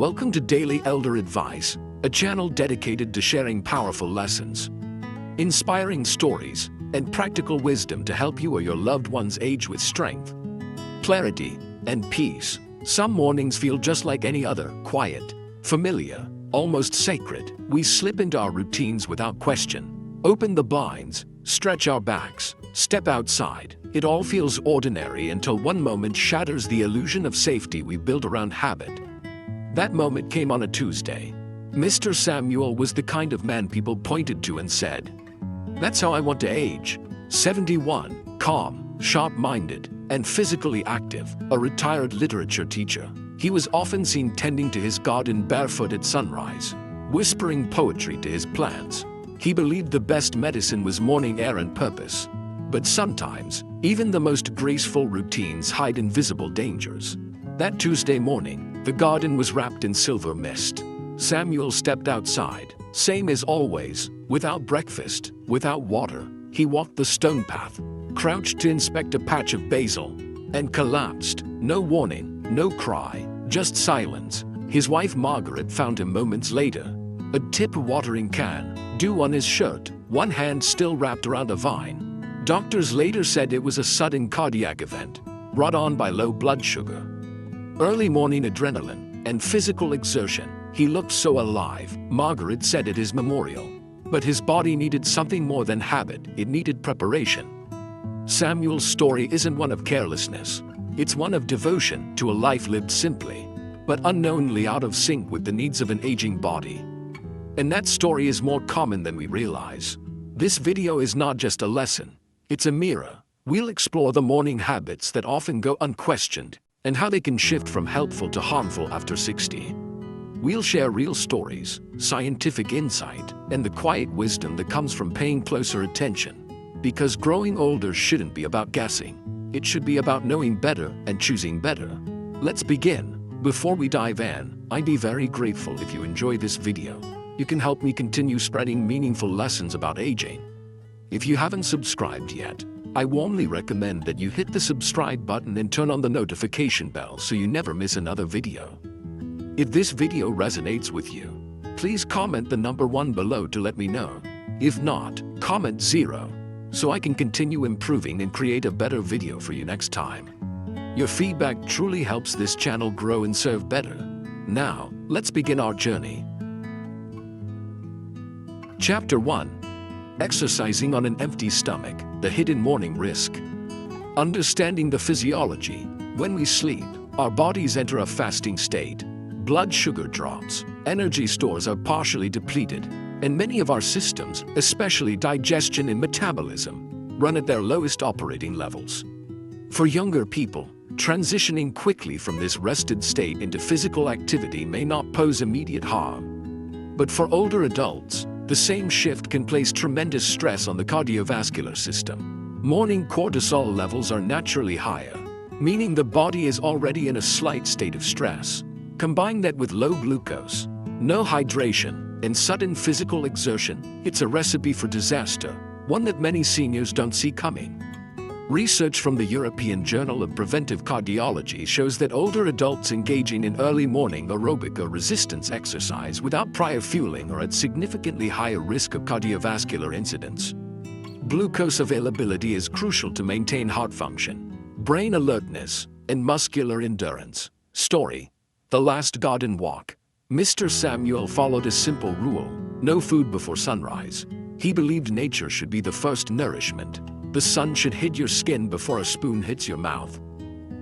Welcome to Daily Elder Advice, a channel dedicated to sharing powerful lessons, inspiring stories, and practical wisdom to help you or your loved ones age with strength, clarity, and peace. Some mornings feel just like any other, quiet, familiar, almost sacred. We slip into our routines without question, open the blinds, stretch our backs, step outside. It all feels ordinary until one moment shatters the illusion of safety we built around habit. That moment came on a Tuesday. Mr. Samuel was the kind of man people pointed to and said, "That's how I want to age." 71, calm, sharp-minded, and physically active, a retired literature teacher. He was often seen tending to his garden barefoot at sunrise, whispering poetry to his plants. He believed the best medicine was morning air and purpose. But sometimes, even the most graceful routines hide invisible dangers. That Tuesday morning, the garden was wrapped in silver mist. Samuel stepped outside, same as always, without breakfast, without water. He walked the stone path, crouched to inspect a patch of basil, and collapsed. No warning, no cry, just silence. His wife Margaret found him moments later, a tip watering can, dew on his shirt, one hand still wrapped around a vine. Doctors later said it was a sudden cardiac event, brought on by low blood sugar. Early morning adrenaline and physical exertion. He looked so alive, Margaret said at his memorial. But his body needed something more than habit, it needed preparation. Samuel's story isn't one of carelessness. It's one of devotion to a life lived simply, but unknowingly out of sync with the needs of an aging body. And that story is more common than we realize. This video is not just a lesson, it's a mirror. We'll explore the morning habits that often go unquestioned, and how they can shift from helpful to harmful after 60. We'll share real stories, scientific insight, and the quiet wisdom that comes from paying closer attention. Because growing older shouldn't be about guessing. It should be about knowing better and choosing better. Let's begin. Before we dive in, I'd be very grateful if you enjoy this video. You can help me continue spreading meaningful lessons about aging. If you haven't subscribed yet, I warmly recommend that you hit the subscribe button and turn on the notification bell so you never miss another video. If this video resonates with you, please comment the number 1 below to let me know. If not, comment 0, so I can continue improving and create a better video for you next time. Your feedback truly helps this channel grow and serve better. Now, let's begin our journey. Chapter 1. Exercising on an empty stomach, the hidden morning risk. Understanding the physiology. When we sleep, our bodies enter a fasting state. Blood sugar drops, energy stores are partially depleted, and many of our systems, especially digestion and metabolism, run at their lowest operating levels. For younger people, transitioning quickly from this rested state into physical activity may not pose immediate harm. But for older adults, the same shift can place tremendous stress on the cardiovascular system. Morning cortisol levels are naturally higher, meaning the body is already in a slight state of stress. Combine that with low glucose, no hydration, and sudden physical exertion, it's a recipe for disaster, one that many seniors don't see coming. Research from the European Journal of Preventive Cardiology shows that older adults engaging in early morning aerobic or resistance exercise without prior fueling are at significantly higher risk of cardiovascular incidents. Glucose availability is crucial to maintain heart function, brain alertness, and muscular endurance. Story: The Last Garden Walk. Mr. Samuel followed a simple rule: no food before sunrise. He believed nature should be the first nourishment. The sun should hit your skin before a spoon hits your mouth.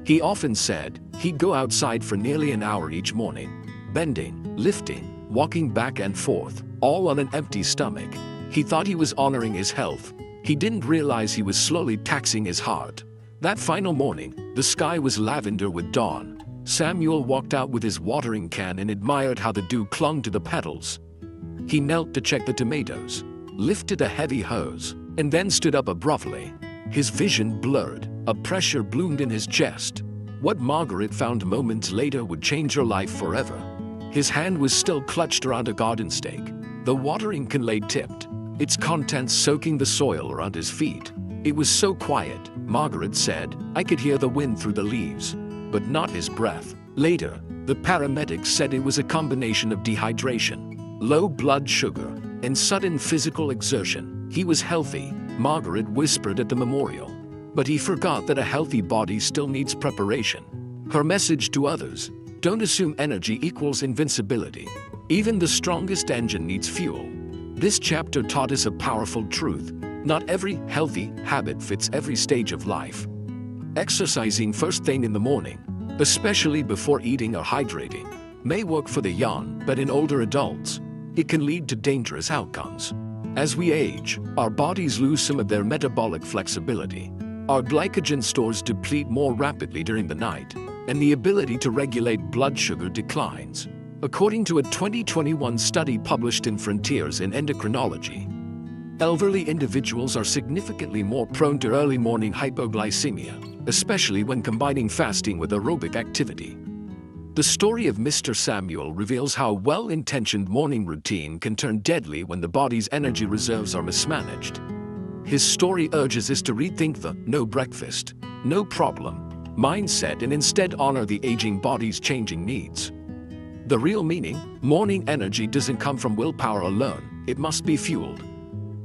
He often said he'd go outside for nearly an hour each morning, bending, lifting, walking back and forth, all on an empty stomach. He thought he was honoring his health. He didn't realize he was slowly taxing his heart. That final morning, the sky was lavender with dawn. Samuel walked out with his watering can and admired how the dew clung to the petals. He knelt to check the tomatoes, lifted a heavy hose, and then stood up abruptly. His vision blurred, a pressure bloomed in his chest. What Margaret found moments later would change her life forever. His hand was still clutched around a garden stake, the watering can lay tipped, its contents soaking the soil around his feet. It was so quiet, Margaret said, I could hear the wind through the leaves, but not his breath. Later, the paramedics said it was a combination of dehydration, low blood sugar, and sudden physical exertion. He was healthy, Margaret whispered at the memorial. But he forgot that a healthy body still needs preparation. Her message to others: don't assume energy equals invincibility. Even the strongest engine needs fuel. This chapter taught us a powerful truth. Not every healthy habit fits every stage of life. Exercising first thing in the morning, especially before eating or hydrating, may work for the young, but in older adults, it can lead to dangerous outcomes. As we age, our bodies lose some of their metabolic flexibility. Our glycogen stores deplete more rapidly during the night, and the ability to regulate blood sugar declines. According to a 2021 study published in Frontiers in Endocrinology, elderly individuals are significantly more prone to early morning hypoglycemia, especially when combining fasting with aerobic activity. The story of Mr. Samuel reveals how a well-intentioned morning routine can turn deadly when the body's energy reserves are mismanaged. His story urges us to rethink the "no breakfast, no problem" mindset and instead honor the aging body's changing needs. The real meaning: morning energy doesn't come from willpower alone, it must be fueled.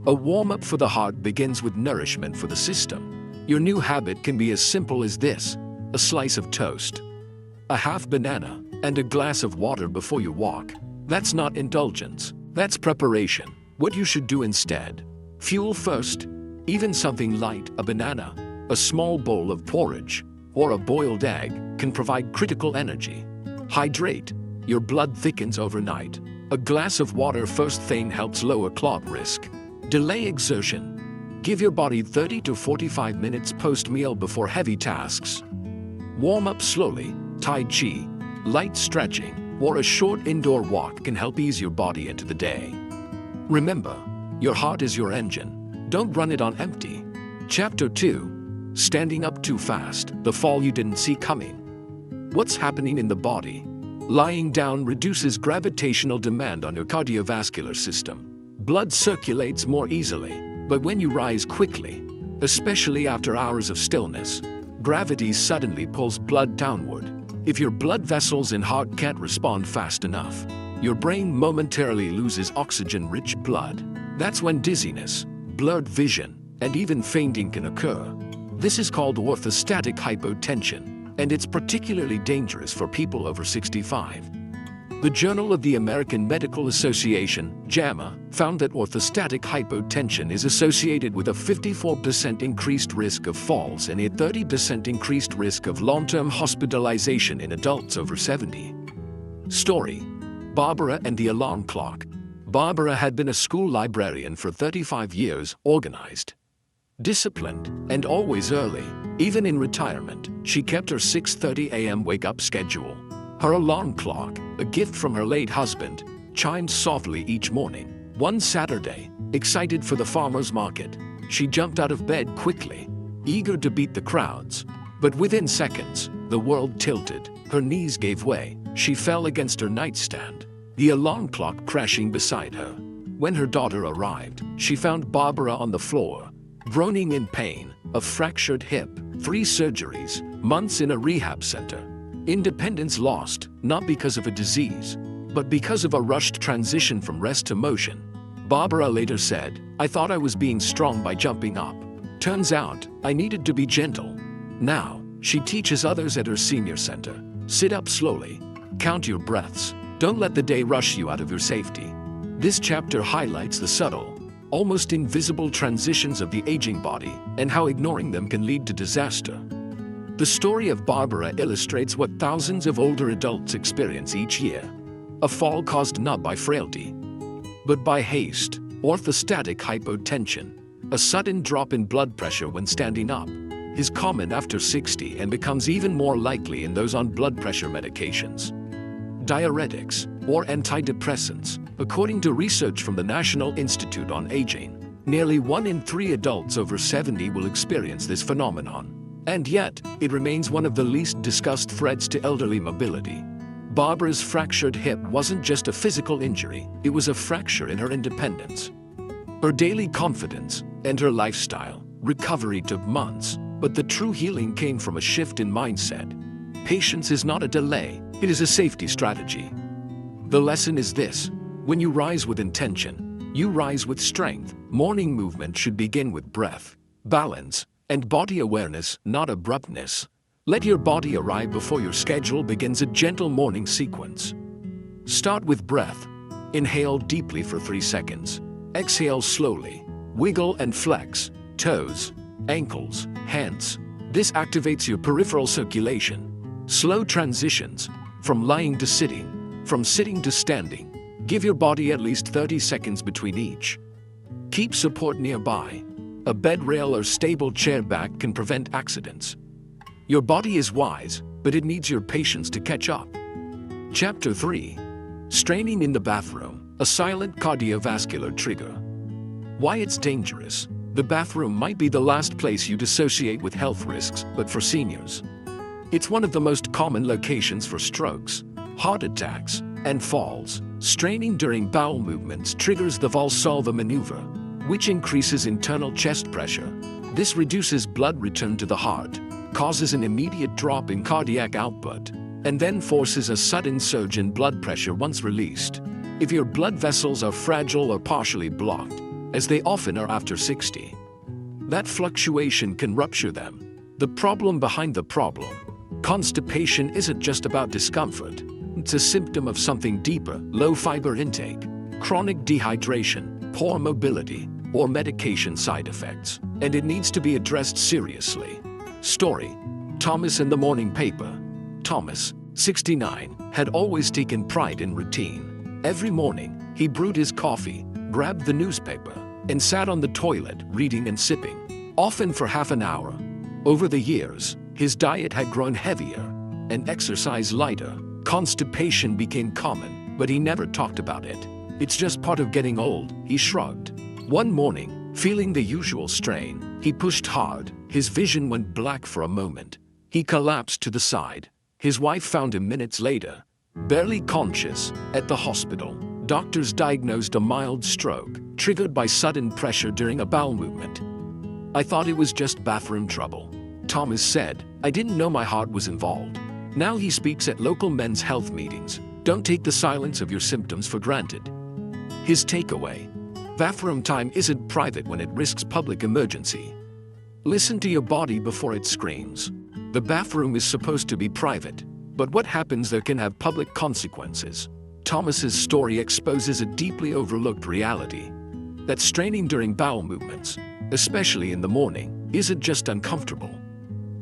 A warm-up for the heart begins with nourishment for the system. Your new habit can be as simple as this: a slice of toast, a half banana, and a glass of water before you walk. That's not indulgence, that's preparation. What you should do instead: fuel first. Even something light, a banana, a small bowl of porridge, or a boiled egg, can provide critical energy. Hydrate. Your blood thickens overnight. A glass of water first thing helps lower clot risk. Delay exertion. Give your body 30 to 45 minutes post-meal before heavy tasks. Warm up slowly. Tai Chi, light stretching, or a short indoor walk can help ease your body into the day. Remember, your heart is your engine. Don't run it on empty. Chapter 2. Standing up too fast, the fall you didn't see coming. What's happening in the body? Lying down reduces gravitational demand on your cardiovascular system. Blood circulates more easily, but when you rise quickly, especially after hours of stillness, gravity suddenly pulls blood downward. If your blood vessels and heart can't respond fast enough, your brain momentarily loses oxygen-rich blood. That's when dizziness, blurred vision, and even fainting can occur. This is called orthostatic hypotension, and it's particularly dangerous for people over 65. The Journal of the American Medical Association, JAMA, found that orthostatic hypotension is associated with a 54% increased risk of falls and a 30% increased risk of long-term hospitalization in adults over 70. Story: Barbara and the alarm clock. Barbara had been a school librarian for 35 years, organized, disciplined, and always early. Even in retirement, she kept her 6:30 a.m. wake-up schedule. Her alarm clock, a gift from her late husband, chimed softly each morning. One Saturday, excited for the farmer's market, she jumped out of bed quickly, eager to beat the crowds. But within seconds, the world tilted. Her knees gave way. She fell against her nightstand, the alarm clock crashing beside her. When her daughter arrived, she found Barbara on the floor, groaning in pain, a fractured hip, 3 surgeries, months in a rehab center. Independence lost, not because of a disease, but because of a rushed transition from rest to motion. Barbara later said, "I thought I was being strong by jumping up. Turns out, I needed to be gentle." Now, she teaches others at her senior center. Sit up slowly. Count your breaths. Don't let the day rush you out of your safety. This chapter highlights the subtle, almost invisible transitions of the aging body and how ignoring them can lead to disaster. The story of Barbara illustrates what thousands of older adults experience each year. A fall caused not by frailty, but by haste. Orthostatic hypotension, a sudden drop in blood pressure when standing up, is common after 60 and becomes even more likely in those on blood pressure medications. Diuretics, or antidepressants. According to research from the National Institute on Aging, nearly 1 in 3 adults over 70 will experience this phenomenon. And yet, it remains one of the least discussed threats to elderly mobility. Barbara's fractured hip wasn't just a physical injury, it was a fracture in her independence. Her daily confidence and her lifestyle. Recovery took months, but the true healing came from a shift in mindset. Patience is not a delay, It is a safety strategy. The lesson is this: when you rise with intention, you rise with strength. Morning movement should begin with breath, balance, and body awareness, not abruptness. Let your body arrive before your schedule begins. A gentle morning sequence. Start with breath. Inhale deeply for 3 seconds. Exhale slowly. Wiggle and flex toes, ankles, hands. This activates your peripheral circulation. Slow transitions from lying to sitting, from sitting to standing. Give your body at least 30 seconds between each. Keep support nearby. A bed rail or stable chair back can prevent accidents. Your body is wise, but it needs your patience to catch up. Chapter 3. Straining in the bathroom, a silent cardiovascular trigger. Why it's dangerous. The bathroom might be the last place you'd associate with health risks, but for seniors, it's one of the most common locations for strokes, heart attacks, and falls. Straining during bowel movements triggers the Valsalva maneuver, which increases internal chest pressure. This reduces blood return to the heart, causes an immediate drop in cardiac output, and then forces a sudden surge in blood pressure once released. If your blood vessels are fragile or partially blocked, as they often are after 60, that fluctuation can rupture them. The problem behind the problem. Constipation isn't just about discomfort. It's a symptom of something deeper: low fiber intake, chronic dehydration, poor mobility, or medication side effects, and it needs to be addressed seriously. Story: Thomas in the morning paper. Thomas, 69, had always taken pride in routine. Every morning, he brewed his coffee, grabbed the newspaper, and sat on the toilet reading and sipping, often for half an hour. Over the years, his diet had grown heavier and exercise lighter. Constipation became common, but he never talked about it. It's just part of getting old, he shrugged. One morning, feeling the usual strain, he pushed hard. His vision went black for a moment. He collapsed to the side. His wife found him minutes later, barely conscious, at the hospital. Doctors diagnosed a mild stroke, triggered by sudden pressure during a bowel movement. "I thought it was just bathroom trouble," Thomas said. "I didn't know my heart was involved." Now he speaks at local men's health meetings. Don't take the silence of your symptoms for granted. His takeaway: bathroom time isn't private when it risks public emergency. Listen to your body before it screams. The bathroom is supposed to be private, but what happens there can have public consequences. Thomas's story exposes a deeply overlooked reality: that straining during bowel movements, especially in the morning, isn't just uncomfortable.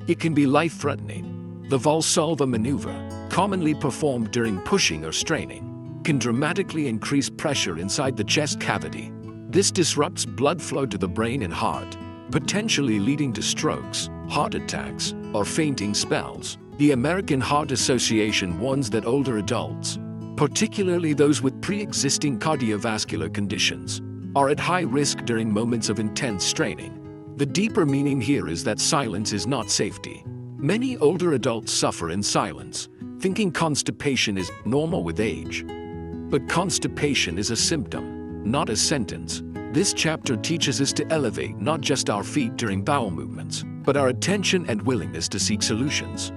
It can be life-threatening. The Valsalva maneuver, commonly performed during pushing or straining, can dramatically increase pressure inside the chest cavity. This disrupts blood flow to the brain and heart, potentially leading to strokes, heart attacks, or fainting spells. The American Heart Association warns that older adults, particularly those with pre-existing cardiovascular conditions, are at high risk during moments of intense straining. The deeper meaning here is that silence is not safety. Many older adults suffer in silence, thinking constipation is normal with age. But constipation is a symptom, not a sentence. This chapter teaches us to elevate not just our feet during bowel movements, but our attention and willingness to seek solutions.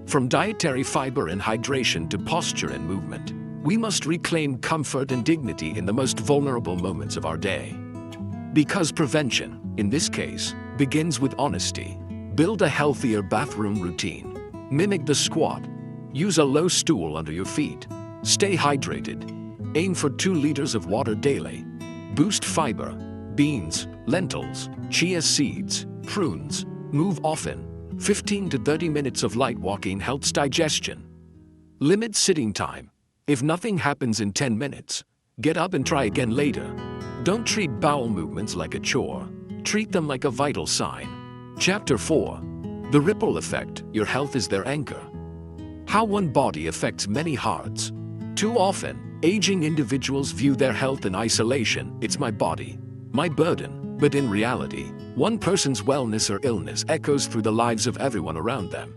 From dietary fiber and hydration to posture and movement, we must reclaim comfort and dignity in the most vulnerable moments of our day. Because prevention, in this case, begins with honesty. Build a healthier bathroom routine. Mimic the squat. Use a low stool under your feet. Stay hydrated. Aim for 2 liters of water daily. Boost fiber. Beans, lentils, chia seeds, prunes. Move often. 15 to 30 minutes of light walking helps digestion. Limit sitting time. If nothing happens in 10 minutes, get up and try again later. Don't treat bowel movements like a chore. Treat them like a vital sign. Chapter 4. The ripple effect. Your health is their anchor. How one body affects many hearts. Too often, aging individuals view their health in isolation. It's my body, my burden. But in reality, one person's wellness or illness echoes through the lives of everyone around them.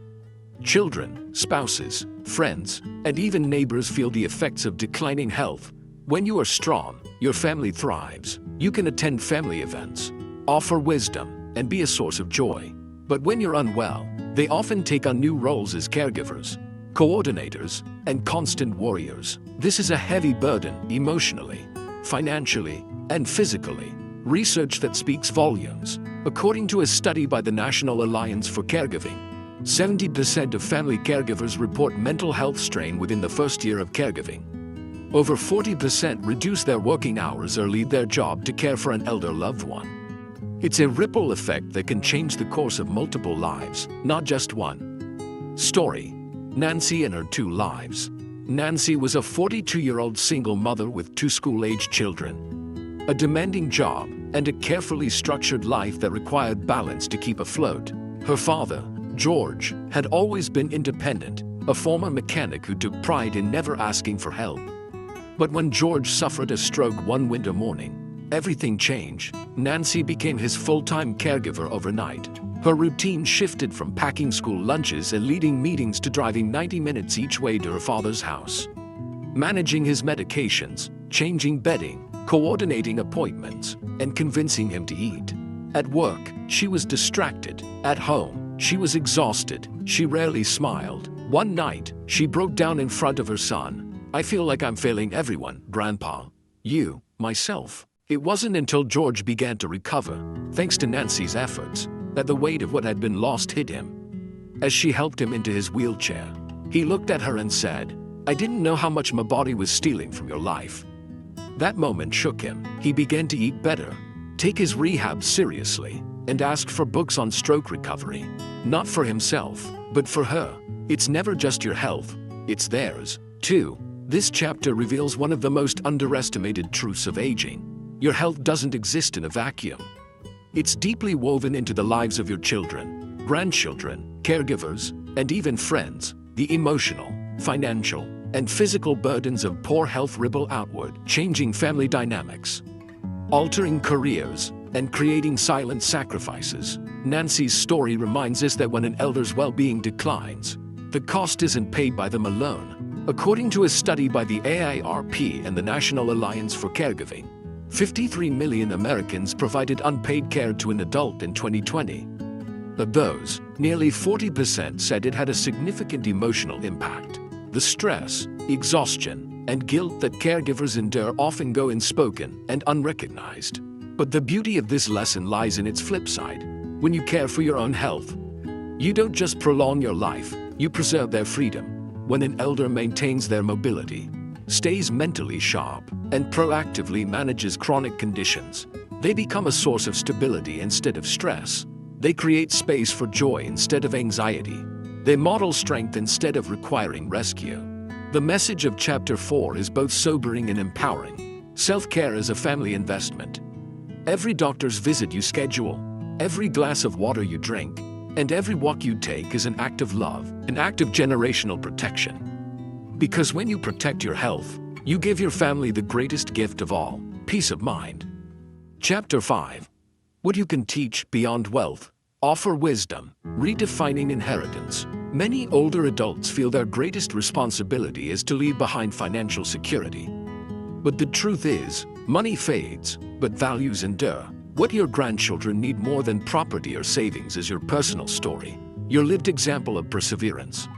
Children, spouses, friends, and even neighbors feel the effects of declining health. When you are strong, your family thrives. You can attend family events, offer wisdom, and be a source of joy. But when you're unwell, they often take on new roles as caregivers. coordinators, and constant warriors. This is a heavy burden emotionally, financially, and physically. Research that speaks volumes. According to a study by the National Alliance for Caregiving, 70% of family caregivers report mental health strain within the first year of caregiving. Over 40% reduce their working hours or leave their job to care for an elder loved one. It's a ripple effect that can change the course of multiple lives, not just one. Story: Nancy and her 2 lives. Nancy was a 42-year-old single mother with 2 school-aged children, a demanding job, and a carefully structured life that required balance to keep afloat. Her father, George, had always been independent, a former mechanic who took pride in never asking for help. But when George suffered a stroke one winter morning, everything changed. Nancy became his full-time caregiver overnight. Her routine shifted from packing school lunches and leading meetings to driving 90 minutes each way to her father's house. Managing his medications, changing bedding, coordinating appointments, and convincing him to eat. At work, she was distracted. At home, she was exhausted. She rarely smiled. One night, she broke down in front of her son. "I feel like I'm failing everyone, Grandpa. You, myself." It wasn't until George began to recover, thanks to Nancy's efforts, that the weight of what had been lost hit him. As she helped him into his wheelchair, he looked at her and said, "I didn't know how much my body was stealing from your life." That moment shook him. He began to eat better, take his rehab seriously, and asked for books on stroke recovery. Not for himself, but for her. It's never just your health, it's theirs, too. This chapter reveals one of the most underestimated truths of aging. Your health doesn't exist in a vacuum. It's deeply woven into the lives of your children, grandchildren, caregivers, and even friends. The emotional, financial, and physical burdens of poor health ripple outward, changing family dynamics, altering careers, and creating silent sacrifices. Nancy's story reminds us that when an elder's well-being declines, the cost isn't paid by them alone. According to a study by the AARP and the National Alliance for Caregiving, 53 million Americans provided unpaid care to an adult in 2020. Of those, nearly 40% said it had a significant emotional impact. The stress, exhaustion, and guilt that caregivers endure often go unspoken and unrecognized. But the beauty of this lesson lies in its flip side. When you care for your own health, you don't just prolong your life, you preserve their freedom. When an elder maintains their mobility, stays mentally sharp, and proactively manages chronic conditions, they become a source of stability instead of stress. They create space for joy instead of anxiety. They model strength instead of requiring rescue. The message of Chapter 4 is both sobering and empowering. Self-care is a family investment. Every doctor's visit you schedule, every glass of water you drink, and every walk you take is an act of love, an act of generational protection. Because when you protect your health, you give your family the greatest gift of all, peace of mind. Chapter 5. What you can teach beyond wealth. Offer wisdom, redefining inheritance. Many older adults feel their greatest responsibility is to leave behind financial security. But the truth is, money fades, but values endure. What your grandchildren need more than property or savings is your personal story, your lived example of perseverance,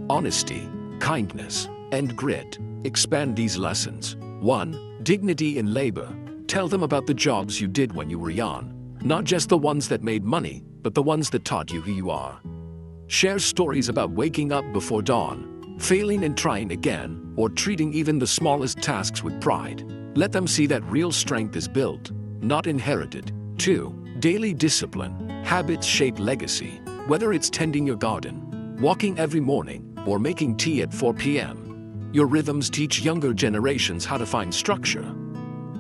honesty, kindness, and grit. Expand these lessons. 1. Dignity in labor. Tell them about the jobs you did when you were young. Not just the ones that made money, but the ones that taught you who you are. Share stories about waking up before dawn, failing and trying again, or treating even the smallest tasks with pride. Let them see that real strength is built, not inherited. 2. Daily discipline. Habits shape legacy. Whether it's tending your garden, walking every morning, or making tea at 4 p.m., your rhythms teach younger generations how to find structure.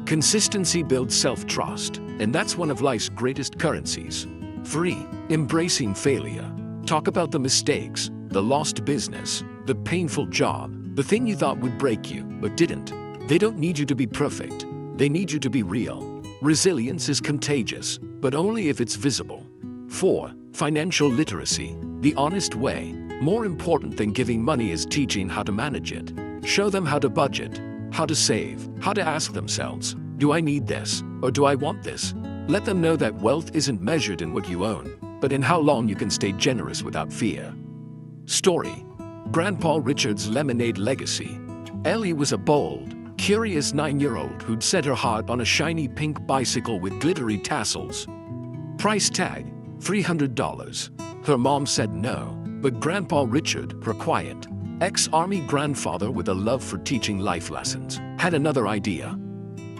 Consistency builds self-trust, and that's one of life's greatest currencies. 3. Embracing failure. Talk about the mistakes, the lost business, the painful job, the thing you thought would break you, but didn't. They don't need you to be perfect. They need you to be real. Resilience is contagious, but only if it's visible. 4. Financial literacy. The honest way. More important than giving money is teaching how to manage it. Show them how to budget, how to save, how to ask themselves, do I need this, or do I want this? Let them know that wealth isn't measured in what you own, but in how long you can stay generous without fear. Story. Grandpa Richard's Lemonade Legacy. Ellie was a bold, curious 9-year-old who'd set her heart on a shiny pink bicycle with glittery tassels. Price tag, $300. Her mom said no, but Grandpa Richard, her quiet, ex-army grandfather with a love for teaching life lessons, had another idea.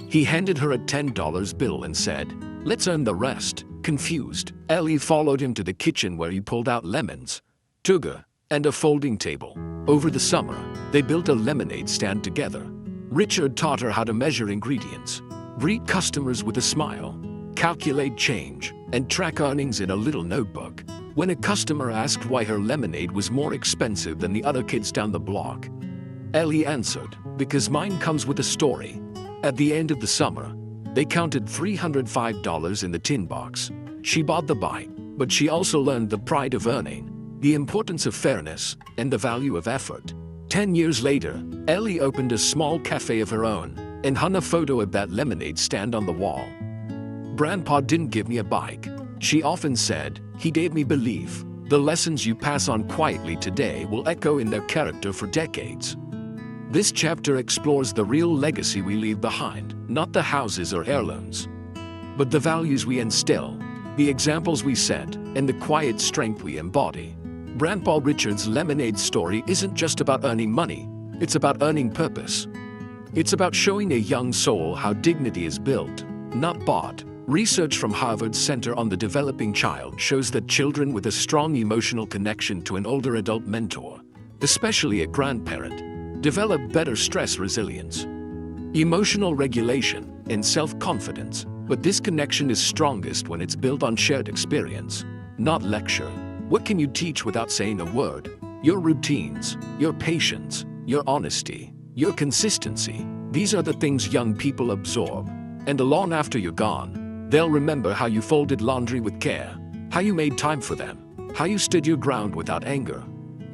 He handed her a $10 bill and said, "Let's earn the rest." Confused, Ellie followed him to the kitchen where he pulled out lemons, sugar, and a folding table. Over the summer, they built a lemonade stand together. Richard taught her how to measure ingredients, greet customers with a smile, calculate change, and track earnings in a little notebook. When a customer asked why her lemonade was more expensive than the other kids down the block, Ellie answered, "Because mine comes with a story." At the end of the summer, they counted $305 in the tin box. She bought the bike, but she also learned the pride of earning, the importance of fairness, and the value of effort. 10 years later, Ellie opened a small cafe of her own and hung a photo of that lemonade stand on the wall. "Grandpa didn't give me a bike," she often said. "He gave me belief. The lessons you pass on quietly today will echo in their character for decades." This chapter explores the real legacy we leave behind, not the houses or heirlooms, but the values we instill, the examples we set, and the quiet strength we embody. Grandpa Richard's lemonade story isn't just about earning money, it's about earning purpose. It's about showing a young soul how dignity is built, not bought. Research from Harvard's Center on the Developing Child shows that children with a strong emotional connection to an older adult mentor, especially a grandparent, develop better stress resilience, emotional regulation, and self-confidence. But this connection is strongest when it's built on shared experience, not lecture. What can you teach without saying a word? Your routines, your patience, your honesty, your consistency. These are the things young people absorb. And long after you're gone, they'll remember how you folded laundry with care, how you made time for them, how you stood your ground without anger.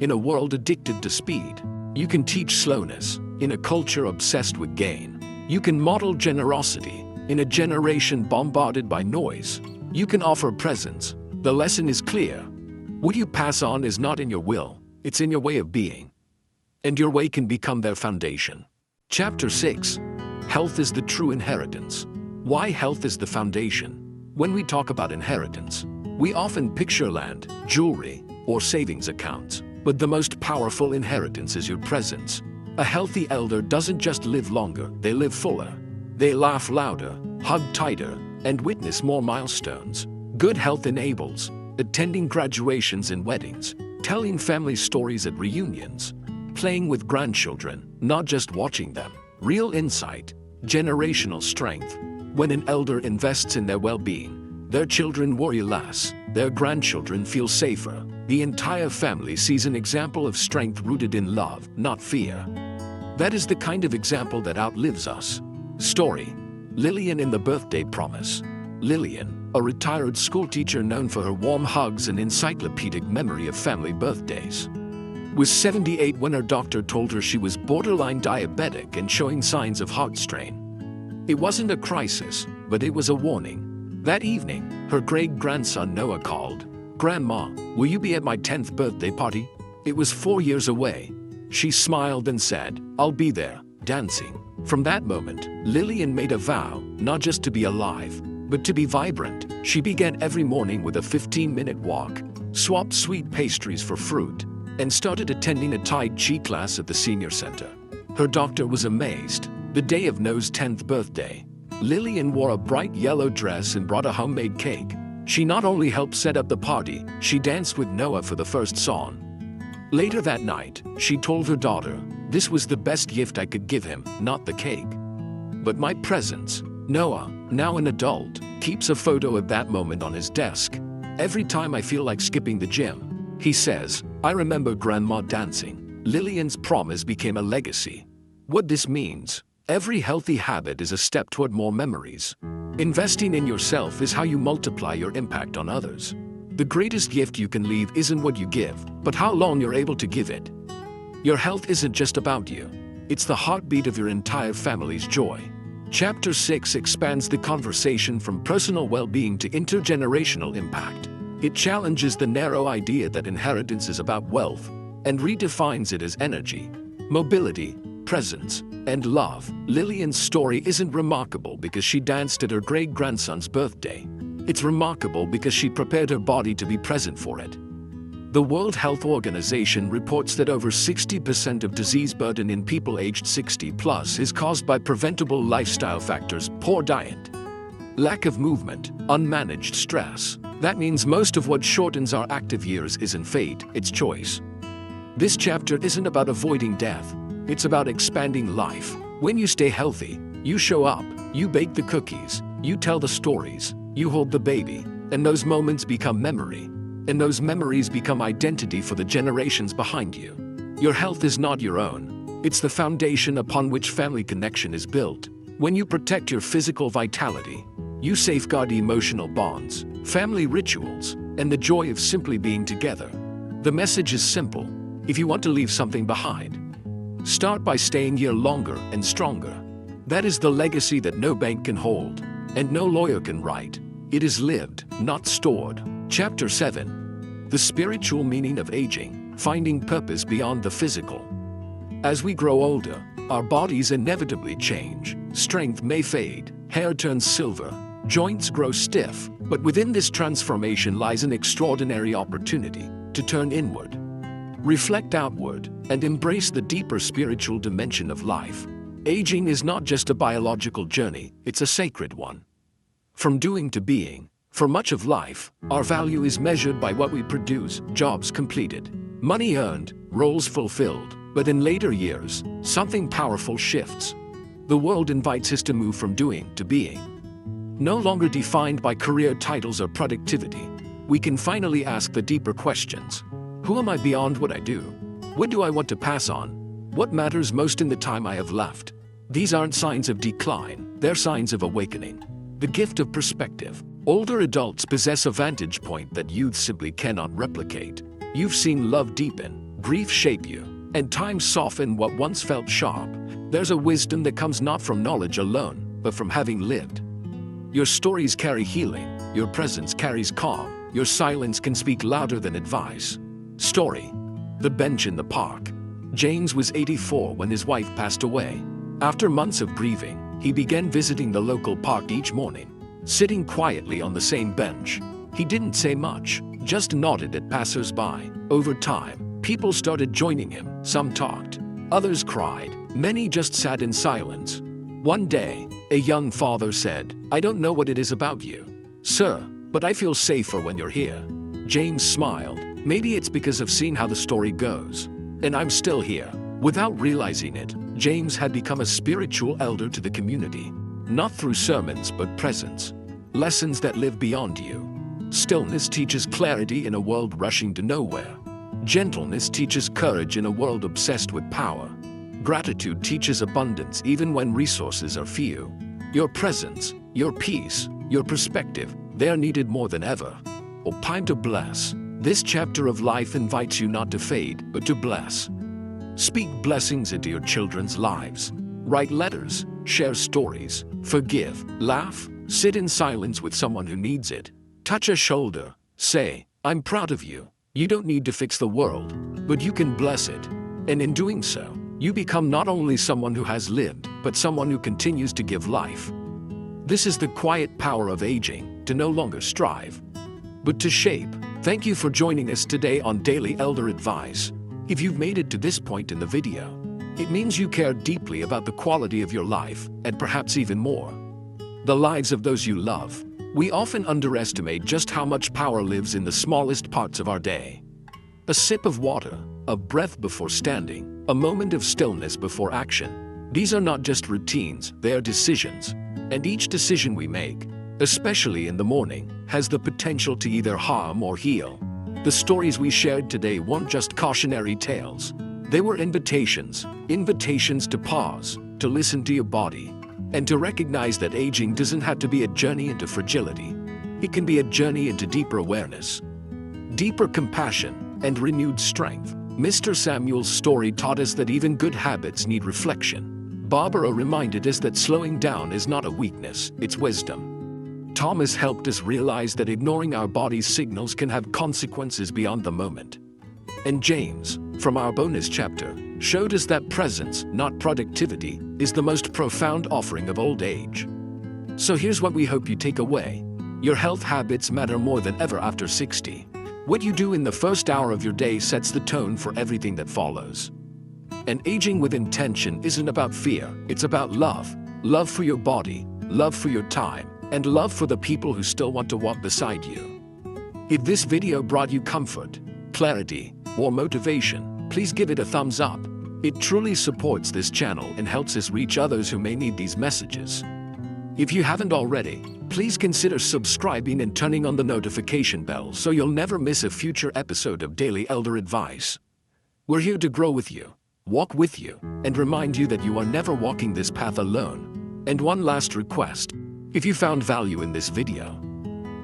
In a world addicted to speed, you can teach slowness. In a culture obsessed with gain, you can model generosity. In a generation bombarded by noise, you can offer presence. The lesson is clear. What you pass on is not in your will, it's in your way of being. And your way can become their foundation. Chapter 6. Health is the true inheritance. Why health is the foundation. When we talk about inheritance, we often picture land, jewelry, or savings accounts. But the most powerful inheritance is your presence. A healthy elder doesn't just live longer, they live fuller. They laugh louder, hug tighter, and witness more milestones. Good health enables attending graduations and weddings, telling family stories at reunions, playing with grandchildren, not just watching them. Real insight, generational strength. When an elder invests in their well-being, their children worry less, their grandchildren feel safer. The entire family sees an example of strength rooted in love, not fear. That is the kind of example that outlives us. Story: Lillian in The Birthday Promise. Lillian, a retired schoolteacher known for her warm hugs and encyclopedic memory of family birthdays, was 78 when her doctor told her she was borderline diabetic and showing signs of heart strain. It wasn't a crisis, but it was a warning. That evening, her great-grandson Noah called. "Grandma, will you be at my 10th birthday party?" It was 4 years away. She smiled and said, "I'll be there, dancing." From that moment, Lillian made a vow, not just to be alive, but to be vibrant. She began every morning with a 15-minute walk, swapped sweet pastries for fruit, and started attending a Tai Chi class at the senior center. Her doctor was amazed. The day of Noah's 10th birthday, Lillian wore a bright yellow dress and brought a homemade cake. She not only helped set up the party, she danced with Noah for the first song. Later that night, she told her daughter, "This was the best gift I could give him, not the cake, but my presence." Noah, now an adult, keeps a photo of that moment on his desk. "Every time I feel like skipping the gym," he says, "I remember Grandma dancing." Lillian's promise became a legacy. What this means: every healthy habit is a step toward more memories. Investing in yourself is how you multiply your impact on others. The greatest gift you can leave isn't what you give, but how long you're able to give it. Your health isn't just about you. It's the heartbeat of your entire family's joy. Chapter 6 expands the conversation from personal well-being to intergenerational impact. It challenges the narrow idea that inheritance is about wealth. and redefines it as energy, mobility, presence, and love. Lillian's story isn't remarkable because she danced at her great-grandson's birthday. It's remarkable because she prepared her body to be present for it. The World Health Organization reports that over 60% of disease burden in people aged 60+ is caused by preventable lifestyle factors: poor diet, lack of movement, unmanaged stress. That means most of what shortens our active years isn't fate, it's choice. This chapter isn't about avoiding death, it's about expanding life. When you stay healthy, you show up, you bake the cookies, you tell the stories, you hold the baby, and those moments become memory. And those memories become identity for the generations behind you. Your health is not your own. It's the foundation upon which family connection is built. When you protect your physical vitality, you safeguard emotional bonds, family rituals, and the joy of simply being together. The message is simple. If you want to leave something behind, start by staying here longer and stronger. That is the legacy that no bank can hold, and no lawyer can write. It is lived, not stored. Chapter 7. The spiritual meaning of aging, finding purpose beyond the physical. As we grow older, our bodies inevitably change. Strength may fade, hair turns silver, joints grow stiff, but within this transformation lies an extraordinary opportunity to turn inward, reflect outward, and embrace the deeper spiritual dimension of life. Aging is not just a biological journey, it's a sacred one. From doing to being, for much of life, our value is measured by what we produce: jobs completed, money earned, roles fulfilled. But in later years, something powerful shifts. The world invites us to move from doing to being. No longer defined by career titles or productivity, we can finally ask the deeper questions. Who am I beyond what I do? What do I want to pass on? What matters most in the time I have left? These aren't signs of decline, they're signs of awakening. The gift of perspective. Older adults possess a vantage point that youth simply cannot replicate. You've seen love deepen, grief shape you, and time soften what once felt sharp. There's a wisdom that comes not from knowledge alone, but from having lived. Your stories carry healing, your presence carries calm, your silence can speak louder than advice. Story. The bench in the park. James was 84 when his wife passed away. After months of grieving, he began visiting the local park each morning. Sitting quietly on the same bench, he didn't say much, just nodded at passers-by. Over time, people started joining him. Some talked, others cried, many just sat in silence. One day, a young father said, "I don't know what it is about you, sir, but I feel safer when you're here." James smiled. "Maybe it's because I've seen how the story goes, and I'm still here." Without realizing it, James had become a spiritual elder to the community. Not through sermons but presence. Lessons that live beyond you. Stillness teaches clarity in a world rushing to nowhere. Gentleness teaches courage in a world obsessed with power. Gratitude teaches abundance even when resources are few. Your presence, your peace, your perspective, they are needed more than ever. Oh, time to bless. This chapter of life invites you not to fade, but to bless. Speak blessings into your children's lives. Write letters, share stories, forgive, laugh, sit in silence with someone who needs it. Touch a shoulder, say, "I'm proud of you." You don't need to fix the world, but you can bless it. And in doing so, you become not only someone who has lived, but someone who continues to give life. This is the quiet power of aging, to no longer strive, but to shape. Thank you for joining us today on Daily Elder Advice. If you've made it to this point in the video, it means you care deeply about the quality of your life, and perhaps even more, the lives of those you love. We often underestimate just how much power lives in the smallest parts of our day. A sip of water, a breath before standing, a moment of stillness before action. These are not just routines, they are decisions. And each decision we make, especially in the morning, has the potential to either harm or heal. The stories we shared today weren't just cautionary tales. They were invitations to pause, to listen to your body, and to recognize that aging doesn't have to be a journey into fragility. It can be a journey into deeper awareness, deeper compassion, and renewed strength. Mr. Samuel's story taught us that even good habits need reflection. Barbara reminded us that slowing down is not a weakness, it's wisdom. Thomas helped us realize that ignoring our body's signals can have consequences beyond the moment. And James, from our bonus chapter, showed us that presence, not productivity, is the most profound offering of old age. So here's what we hope you take away. Your health habits matter more than ever after 60. What you do in the first hour of your day sets the tone for everything that follows. And aging with intention isn't about fear, it's about love. Love for your body, love for your time, and love for the people who still want to walk beside you. If this video brought you comfort, clarity, or motivation, please give it a thumbs up. It truly supports this channel and helps us reach others who may need these messages. If you haven't already, please consider subscribing and turning on the notification bell so you'll never miss a future episode of Daily Elder Advice. We're here to grow with you, walk with you, and remind you that you are never walking this path alone. And one last request. If you found value in this video,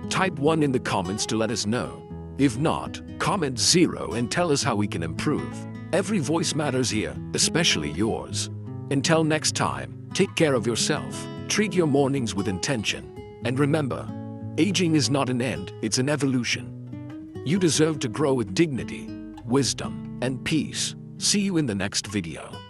type 1 in the comments to let us know. If not, comment 0 and tell us how we can improve. Every voice matters here, especially yours. Until next time, take care of yourself, treat your mornings with intention, and remember, aging is not an end, it's an evolution. You deserve to grow with dignity, wisdom, and peace. See you in the next video.